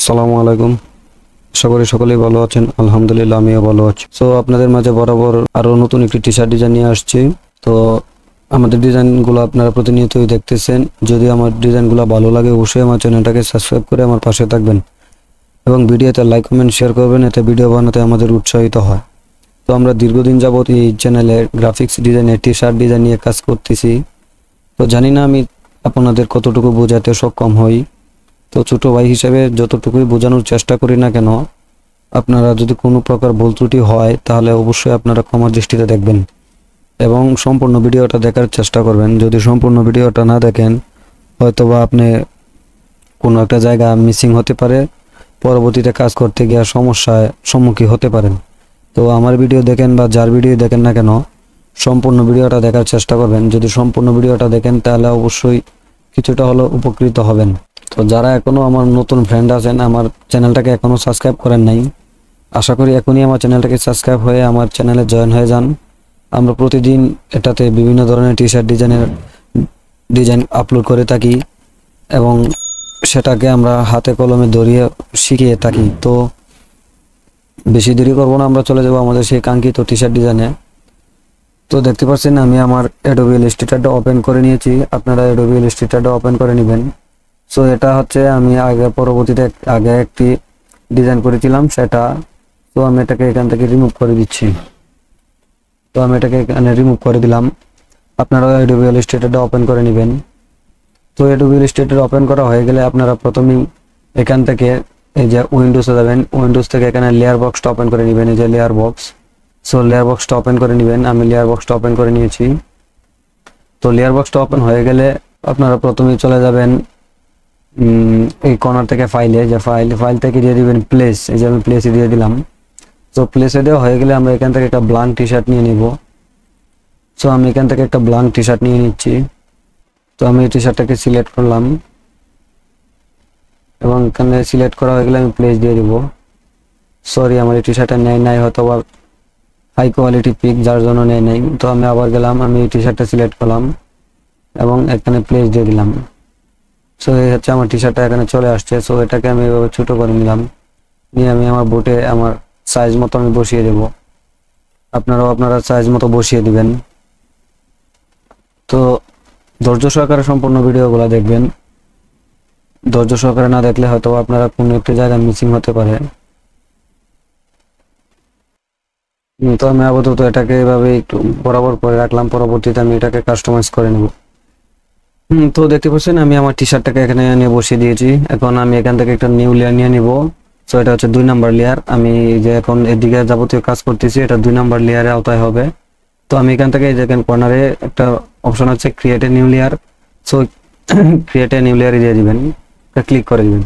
আসসালামু আলাইকুম। আশা করি সকলেই ভালো আছেন। আলহামদুলিল্লাহ আমিও ভালো আছি। সো আপনাদের মাঝে বরাবর আরো নতুন একটি টি শার্ট ডিজাইন নিয়ে আসছি। তো আমাদের ডিজাইনগুলো আপনারা প্রতিনিয়তই দেখতেছেন। যদি আমার ডিজাইনগুলো ভালো লাগে অবশ্যই আমার চ্যানেলটাকে সাবস্ক্রাইব করে আমার পাশে থাকবেন এবং ভিডিওতে লাইক কমেন্ট শেয়ার করবেন, এতে ভিডিও বানাতে আমাদের উৎসাহিত হয়। তো আমরা দীর্ঘদিন যাবত এই চ্যানেলে গ্রাফিক্স ডিজাইনের টি শার্ট ডিজাইন নিয়ে কাজ করতেছি। তো জানি না আমি আপনাদের কতটুকু বোঝাতে সক্ষম হই। তো ছোট ভাই হিসেবে যতটুকুই বোঝানোর চেষ্টা করি না কেন, আপনারা যদি কোনো প্রকার ভুল ত্রুটি হয় তাহলে অবশ্যই আপনারা ক্ষমার দৃষ্টিতে দেখবেন এবং সম্পূর্ণ ভিডিওটা দেখার চেষ্টা করবেন। যদি সম্পূর্ণ ভিডিওটা না দেখেন হয়তোবা আপনি কোনো একটা জায়গা মিসিং হতে পারে, পরবর্তীতে কাজ করতে গিয়ে সমস্যায় সম্মুখীন হতে পারেন। তো আমার ভিডিও দেখেন বা যার ভিডিও দেখেন না কেন সম্পূর্ণ ভিডিওটা দেখার চেষ্টা করবেন। যদি সম্পূর্ণ ভিডিওটা দেখেন তাহলে অবশ্যই কিছুটা হলেও উপকৃত হবেন। তো যারা এখনো আমার নতুন ফ্রেন্ড আছেন, আমার চ্যানেলটাকে এখনো সাবস্ক্রাইব করেন নাই, আশা করি এখনই আমার চ্যানেলটাকে সাবস্ক্রাইব হয়ে আমার চ্যানেলে জয়েন হয়ে যান। আমরা প্রতিদিন এটাতে বিভিন্ন ধরনের টি শার্ট ডিজাইন আপলোড করে থাকি এবং সেটাকে আমরা হাতে কলমে ধরিয়ে শিখিয়ে থাকি। তো বেশি দেরি করবো না, আমরা চলে যাব আমাদের সেই কাঙ্ক্ষিত টি শার্ট ডিজাইনে। তো দেখতে পাচ্ছেন আমি আমার অ্যাডোবি ইলাস্ট্রেটরটা ওপেন করে নিয়েছি। আপনারা অ্যাডোবি ইলাস্ট্রেটরটা ওপেন করে নেবেন। সো এটা হচ্ছে আমি পরবর্তীতে আগে একটি ডিজাইন করেছিলাম সেটা। তো আমি এটাকে এখান থেকে রিমুভ করে দিচ্ছি। তো আমি এটাকে এখানে রিমুভ করে দিলাম। আপনারা অ্যাডোবি ইলাস্ট্রেটরটা ওপেন করে নেবেন। তো অ্যাডোবি ইলাস্ট্রেটর ওপেন করা হয়ে গেলে আপনারা প্রথমেই এখান থেকে এই যে উইন্ডোজে যাবেন, উইন্ডোজ থেকে এখানে লেয়ার বক্সটা ওপেন করে নেবেন। এই যে লেয়ার বক্স, সো লেয়ার বক্সটা ওপেন করে নেবেন। আমি লেয়ার বক্সটা ওপেন করে নিয়েছি। তো লেয়ার বক্সটা ওপেন হয়ে গেলে আপনারা প্রথমেই চলে যাবেন এই কর্নার থেকে ফাইলে, যে ফাইল থেকে দিয়ে দিবেন প্লেস। এই যে আমি প্লেসে দিয়ে দিলাম। তো প্লেসে দেওয়া হয়ে গেলে আমরা এখান থেকে একটা ব্ল্যাঙ্ক টি শার্ট নিয়ে নিব। সো আমি এখান থেকে একটা ব্ল্যাঙ্ক টি শার্ট নিয়ে নিচ্ছি। তো আমি এই টি শার্টটাকে সিলেক্ট করলাম এবং এখানে সিলেক্ট করা হয়ে গেলে আমি প্লেস দিয়ে দিব। সরি, আমার এই টি শার্টটা নেয় নাই, হয়তো বা হাই কোয়ালিটি পিক যার জন্য নেয় নাই। তো আমি আবার গেলাম, আমি এই টি শার্টটা সিলেক্ট করলাম এবং এখানে প্লেস দিয়ে দিলাম। সো এই হচ্ছে আমার টি শার্টটা এখানে চলে আসছে। সো এটাকে আমি এভাবে ছোট করে নিলাম, নিয়ে আমি আমার বোটে আমার সাইজ মতো আমি বসিয়ে দেব। আপনারাও আপনারা সাইজ মতো বসিয়ে দিবেন। তো ধৈর্য সহকারে সম্পূর্ণ ভিডিওগুলো দেখবেন। ধৈর্য সহকারে না দেখলে হয়তো আপনারা কোনো একটি জায়গায় মিসিং হতে পারে। তো আমি আপাতত এটাকে এভাবে একটু বরাবর করে রাখলাম, পরবর্তীতে আমি এটাকে কাস্টমাইজ করে নেব। তো দেখতে পাচ্ছেন আমি আমার টি শার্টটাকে এখানে নিয়ে বসিয়ে দিয়েছি। এখন আমি এখান থেকে একটা নিউ লেয়ার নিয়ে নিব। সো এটা হচ্ছে 2 নাম্বার লেয়ার। আমি যে এখন এদিকে যাবতীয় কাজ করতেছি এটা 2 নাম্বার লেয়ারে আওতায় হবে। তো আমি এখান থেকে দেখেন কর্নারে একটা অপশন আছে create a new layer. So create a new লেয়ারে দিয়ে দিবেন, ক্লিক করে দিবেন।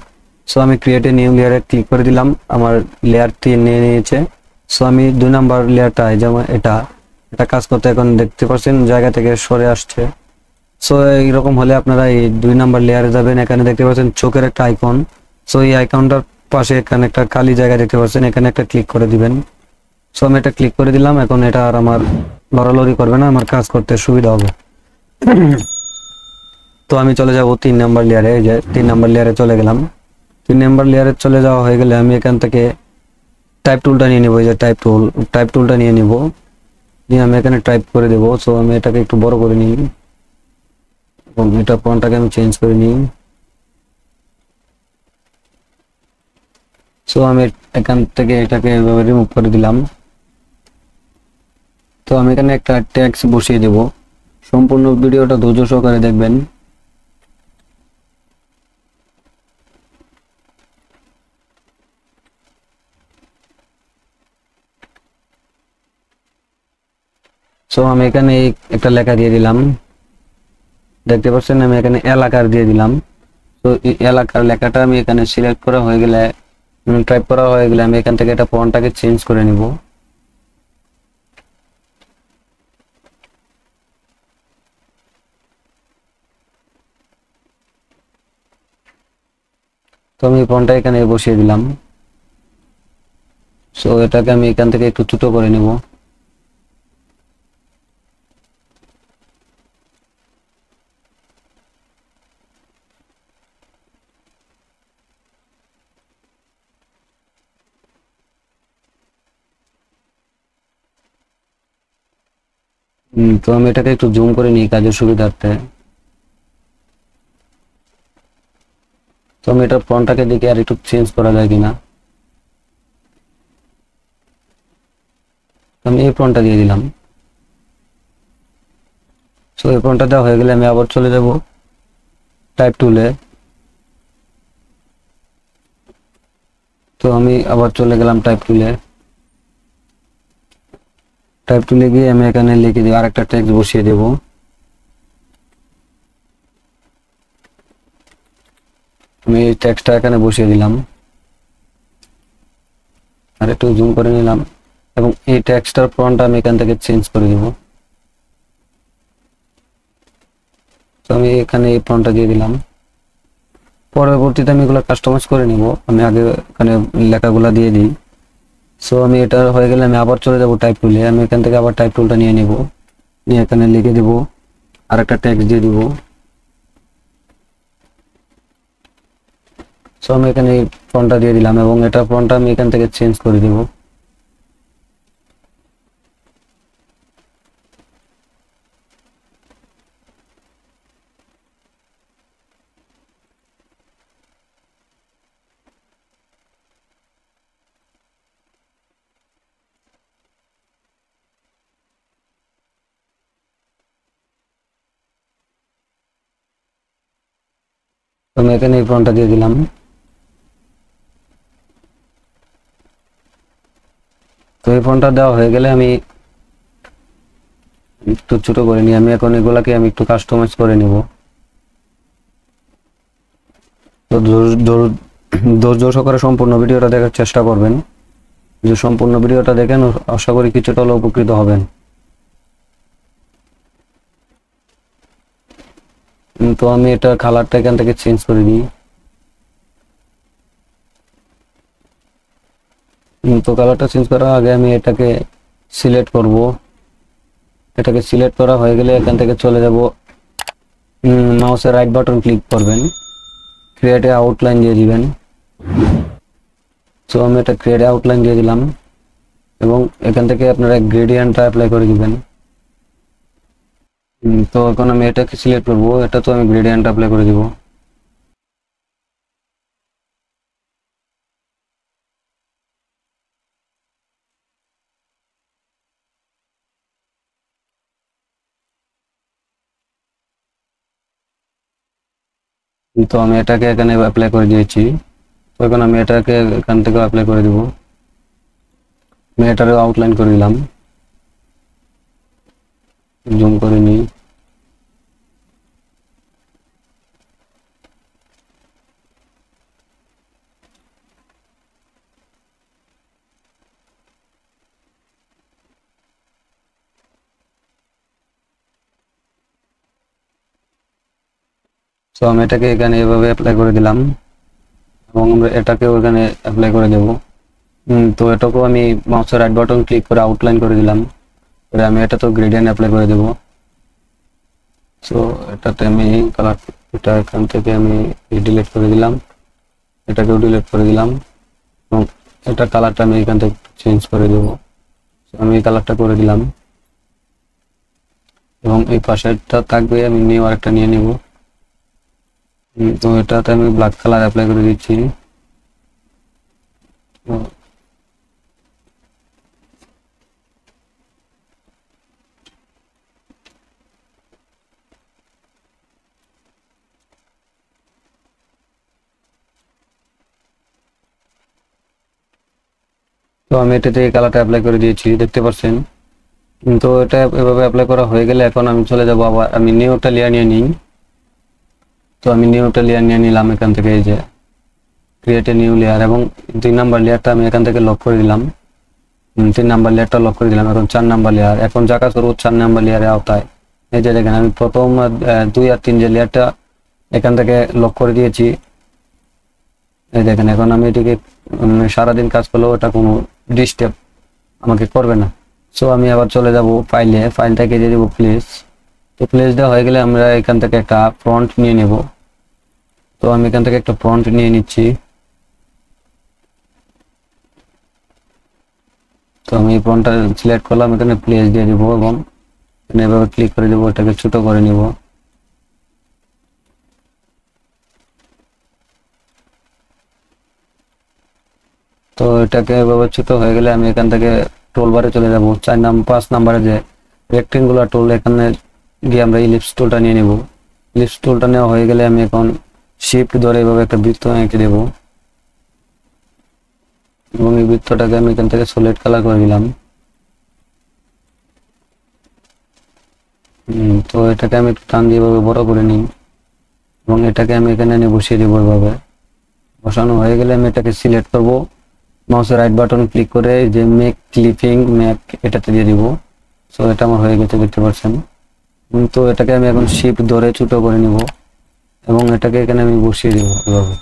সো আমি ক্রিয়েট এ নিউ লেয়ারে ক্লিক করে দিলাম, আমার লেয়ারটি নিয়ে নিয়েছে। সো আমি 2 নাম্বার লেয়ারটা যেমন এটা এটা কাজ করতে এখন দেখতে পাচ্ছেন জায়গা থেকে সরে আসছে। সো এইরকম হলে আপনারা এই 2 নাম্বার লেয়ারে যাবেন। এখানে দেখতে পাচ্ছেন চোখের একটা আইকন। সো এই আইকনটার পাশে এখানে একটা খালি জায়গা দেখতে পাচ্ছেন, এখানে একটা ক্লিক করে দিবেন। সো আমি এটা ক্লিক করে দিলাম। এখন এটা আর আমার লড়ালড়ি করবে না, আমার কাজ করতে সুবিধা হবে। তো আমি চলে যাব 3 নাম্বার লেয়ারে। এই যে 3 নাম্বার লেয়ারে চলে গেলাম। 3 নাম্বার লেয়ারে চলে যাওয়া হয়ে গেলে আমি এখান থেকে টাইপ টুলটা নিয়ে নিব। এই যে টাইপ টুলটা নিয়ে নিব, নিয়ে আমি এখানে টাইপ করে দেব। সো আমি এটাকে একটু বড় করে নিই এবং এটা ফন্টটাকে আমি চেঞ্জ করে নিই। সো আমি এখান থেকে এটাকে এভাবে রিমুভ করে দিলাম। তো আমি এখানে একটা ট্যাক্স বসিয়ে দেব। সম্পূর্ণ ভিডিওটা ধৈর্য সহকারে দেখবেন। সো আমি এখানে একটা লেখা দিয়ে দিলাম, দেখতে পাচ্ছেন আমি এখানে এলাকার দিয়ে দিলাম। তো এই এলাকার লেখাটা আমি এখানে সিলেক্ট করা হয়ে গেলে টাইপ করা হয়ে গেলে আমি এখান থেকে এটা ফন্টটাকে চেঞ্জ করে নিব। তো আমি ফন্টটা এখানে বসিয়ে দিলাম। সো এটাকে আমি এখান থেকে একটু ছোট করে নিব। তো আমি এটাকে একটু জুম করে নিই কাজের সুবিধার্থে। তো আমি এটা ফন্টটাকে দেখি আর একটু চেঞ্জ করা যায় কিনা। আমি এই ফন্টটা দিয়ে দিলাম। সো এই ফন্টটা দেওয়া হয়ে গেলে আমি আবার চলে যাব টাইপ টুলে। তো আমি আবার চলে গেলাম টাইপ টুলে। টাইপ টুলে গিয়ে আমি এখানে লিখে দিব, আরেকটা টেক্সট বসিয়ে দেব। আমি এই টেক্সটটা এখানে বসিয়ে দিলাম, আর একটু জুম করে নিলাম, এবং এই টেক্সটটার ফন্টটা আমি এখান থেকে চেঞ্জ করে দেব। তো আমি এখানে এই ফন্টটা দিয়ে দিলাম। পরবর্তীতে আমি এগুলো কাস্টমাইজ করে নিব। আমি আগে এখানে লেখাগুলো দিয়ে দিই। সো আমি এটা হয়ে গেলে আমি আবার চলে যাব টাইপ টুলে। আমি এখান থেকে আবার টাইপ টুলটা নিয়ে নিব, নিয়ে এখানে লিখে দেব, আর একটা টেক্সট দিয়ে দিব। সো আমি এখানে এই ফন্টটা দিয়ে দিলাম, এবং এটা ফন্টটা আমি এখান থেকে চেঞ্জ করে দেব। আমি এখানে এই ফন্টটা দিয়ে দিলাম। তো এই ফন্টটা দেওয়া হয়ে গেলে আমি একটু ছোট করে নিই। আমি এখন এগুলাকে আমি একটু কাস্টমাইজ করে নিব। তো ধৈর্য সহকারে সম্পূর্ণ ভিডিওটা দেখার চেষ্টা করবেন। যে সম্পূর্ণ ভিডিওটা দেখেন, আশা করি কিছুটা হলেও উপকৃত হবেন। তো আমি এটা কালারটা এখান থেকে চেঞ্জ করে দিই। তো কালারটা চেঞ্জ করার আগে আমি এটাকে সিলেক্ট করব। এটাকে সিলেক্ট করা হয়ে গেলে এখান থেকে চলে যাব, মাউসের রাইট বাটন ক্লিক করবেন, ক্রিয়েট এ আউটলাইন দিয়ে দিবেন। তো আমি এটা ক্রিয়েট আউটলাইন দিয়ে দিলাম, এবং এখান থেকে আপনারা গ্রেডিয়েন্টটা অ্যাপ্লাই করে দিবেন। তো এখন আমি এটাকে সিলেক্ট করব, এটা তো আমি গ্রেডিয়েন্ট অ্যাপ্লাই করে দিব। তো আমি এটাকে এখানে অ্যাপ্লাই করে দিয়েছি। তো এখন আমি এটাকে এখান থেকে অ্যাপ্লাই করে দিব। আমি এটারও আউটলাইন করে দিলাম, জুম করে নিই। তো আমি এটাকে এখানে এভাবে অ্যাপ্লাই করে দিলাম, এবং আমরা এটাকেও এখানে অ্যাপ্লাই করে দেব। তো এটাকেও আমি মাউসের রাইট বাটন ক্লিক করে আউটলাইন করে দিলাম। পরে আমি এটা তো গ্রেডিয়েন্ট অ্যাপ্লাই করে দেব। সো এটাতে আমি কালার, এটা এখান থেকে আমি ডিলিট করে দিলাম, এটাকেও ডিলিট করে দিলাম, এবং এটা কালারটা আমি এখান থেকে চেঞ্জ করে দেব। আমি এই কালারটা করে দিলাম, এবং এই পাশেরটা থাকবে, আমি নিউ আরেকটা নিয়ে নেব। তো এটাতে আমি ব্ল্যাক কালার অ্যাপ্লাই করে দিচ্ছি। তো আমি এটাতে এই কালারটা অ্যাপ্লাই করে দিয়েছি, দেখতে পাচ্ছেন। তো এটা এভাবে অ্যাপ্লাই করা হয়ে গেলে এখন আমি চলে যাব, আবার আমি নিউটা লেয়ার নিয়ে নিই। তো আমি নিউটা লেয়ার নিয়ে নিলাম এখান থেকে, এই যে ক্রিয়েট এ নিউ লেয়ার, এবং 2 নাম্বার লেয়ারটা আমি এখান থেকে লক করে দিলাম। 3 নাম্বার লেয়ারটা লক করে দিলাম। এখন 4 নাম্বার লেয়ার, এখন যা কাজ করবো 4 নাম্বার লেয়ারে আওতায়। এই যে দেখেন, আমি প্রথম 2 আর 3 যে লেয়ারটা এখান থেকে লক করে দিয়েছি। এই দেখেন, এখন আমি এটিকে সারাদিন কাজ করলেও এটা কোনো ডিস্টার্ব আমাকে করবে না। সো আমি আবার চলে যাব ফাইলে, ফাইলটাকে দিয়ে দেবো প্লেস। তো প্লেস দেওয়া হয়ে গেলে আমরা এখান থেকে একটা ফন্ট নিয়ে নেব। তো আমি এখান থেকে একটা ফন্ট নিয়ে নিচ্ছি। তো আমি এই ফন্টটা সিলেক্ট করলাম, এখানে প্লেস দিয়ে দেবো, এবং এভাবে ক্লিক করে দেবো, এটাকে ছোট করে নিব। তো এটাকে এভাবে ছোট হয়ে গেলে আমি এখান থেকে টুলবারে চলে যাব। 5 নাম্বারে যে রেক্টেঙ্গুলার টুল, এখানে গিয়ে আমরা ইলিপস টুলটা নিয়ে নেব। ইলিপস টুলটা নেওয়া হয়ে গেলে আমি এখন শিফট ধরে এভাবে একটা বৃত্ত এঁকে দেব এবং এই বৃত্তটাকে আমি এখান থেকে সলিড কালার করে দিলাম। তো এটাকে আমি একটু টান দিয়ে এভাবে বড় করে নিই এবং এটাকে আমি এখানে এনে বসিয়ে দেবো। এভাবে বসানো হয়ে গেলে আমি এটাকে সিলেক্ট করব, মাউসের রাইট বাটন ক্লিক করে যে মেক ক্লিপিং ম্যাপ এটাতে দিয়ে দিব। সো এটা আমার হয়ে গেছে, দেখতে পাচ্ছেন। তো এটাকে আমি এখন শিফট ধরে ছোট করে নিব এবং এটাকে এখানে আমি বসিয়ে দেব এভাবে।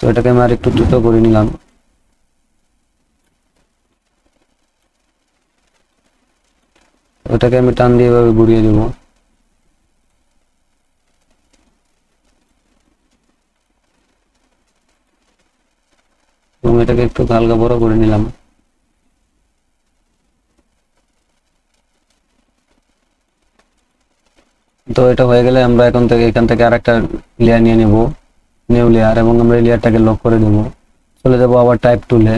তো এটাকে আমি আর একটু ছোট করে নিলাম। ওটাকে আমি টান দিয়ে এভাবে ঘুরিয়ে দেব। এবং এটাকে একটু হালকা বড় করে নিলাম। তো এটা হয়ে গেলে আমরা এখান থেকে আরেকটা লেয়ার নিয়ে নেব, নিউ লেয়ার, এবং আমরা এই লেয়ারটাকে লক করে দেব। চলে যাব আবার টাইপ টুলে।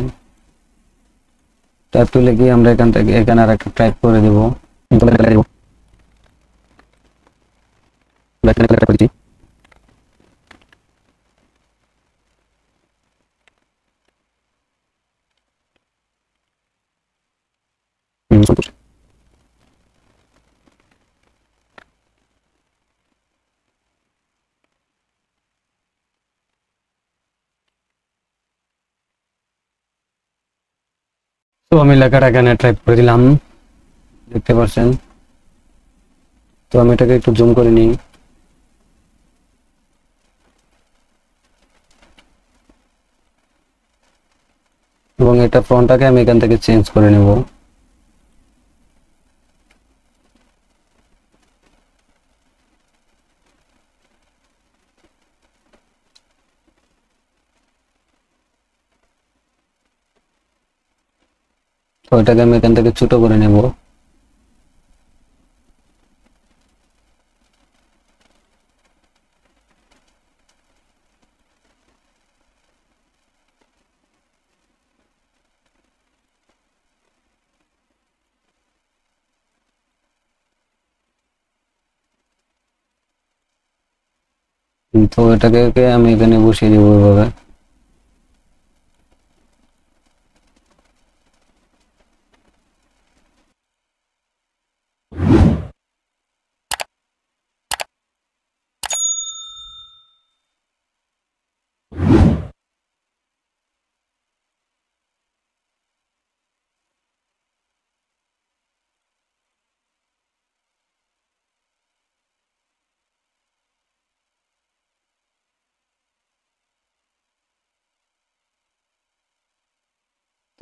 টাইপ টুলে গিয়ে আমরা এখানে আরেকটা টাইপ করে দেব। তো আমি লেখাটা এখানে টাইপ করে দিলাম, দেখতে পাচ্ছেন। তো আমি এটাকে একটু জুম করে নিই। এবং এটা ফ্রন্টটাকে আমি এখান থেকে চেঞ্জ করে নেব। তো এটাকে আমি এখান থেকে ছোট করে নেব। তো এটাকে আমি এখানে বসিয়ে দেবো এভাবে।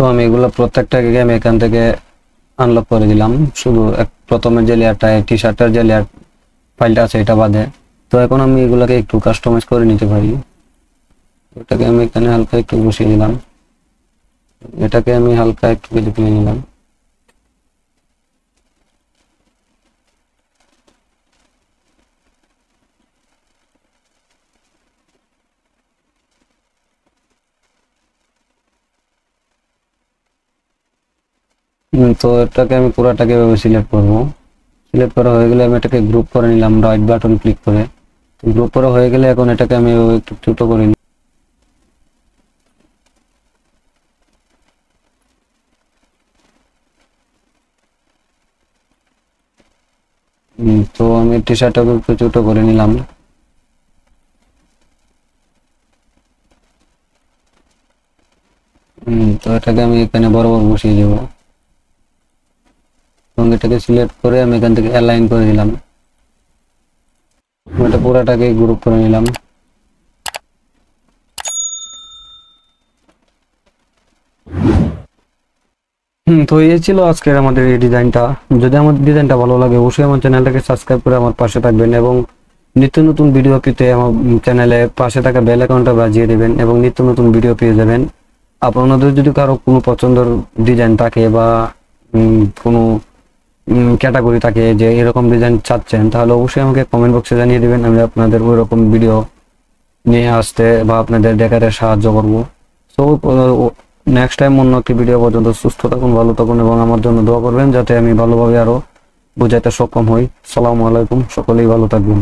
তো আমি এগুলো প্রত্যেকটাকে আমি এখান থেকে আনলক করে দিলাম, শুধু প্রথমের যে লেয়ারটা, টি শার্টের যে লেয়ার ফাইলটা আছে এটা বাদে। তো এখন আমি এগুলোকে একটু কাস্টমাইজ করে নিতে পারি। এটাকে আমি এখানে হালকা একটু বসিয়ে দিলাম, এটাকে আমি হালকা একটু কেটে তুলে নিলাম। তো এটাকে আমি পুরাটাকে এভাবে সিলেক্ট করব। সিলেক্ট করা হয়ে গেলে আমি এটাকে গ্রুপ করে নিলাম রাইট বাটন ক্লিক করে। গ্রুপ করা হয়ে গেলে এখন এটাকে আমি একটু ছোট করে নিই। তো আমি টি শার্টটাকে একটু ছোট করে নিলাম। তো এটাকে আমি এখানে বরাবর বসিয়ে দেব এবং এটাকে সিলেক্ট করে আমি এখান থেকে অ্যালাইন করে দিলাম। এটা পুরাটাকে গ্রুপ করে নিলাম। তো এই ছিল আজকের আমাদের এই ডিজাইনটা। যদি আমার ডিজাইনটা ভালো লাগে অবশ্যই আমার চ্যানেলটাকে সাবস্ক্রাইব করে আমার পাশে থাকবেন এবং নিত্য নতুন ভিডিও পেতে আমার চ্যানেলে পাশে থাকা বেল আইকনটা বাজিয়ে দেবেন এবং নিত্য নতুন ভিডিও পেয়ে যাবেন। আপনাদের যদি কারো কোনো পছন্দের ডিজাইন থাকে বা কোনো ক্যাটাগরি থাকে যে এরকম ডিজাইন চাচ্ছেন, তাহলে অবশ্যই আমাকে কমেন্ট বক্সে জানিয়ে দিবেন। আমি আপনাদের ওই রকম ভিডিও নিয়ে আসতে বা আপনাদের দেখাতে সাহায্য করব। সো নেক্সট টাইম অন্য একটি ভিডিও পর্যন্ত সুস্থ থাকুন, ভালো থাকুন এবং আমার জন্য দোয়া করবেন যাতে আমি ভালোভাবে আরো বোঝাতে সক্ষম হই। আসসালামু আলাইকুম, সকলেই ভালো থাকবেন।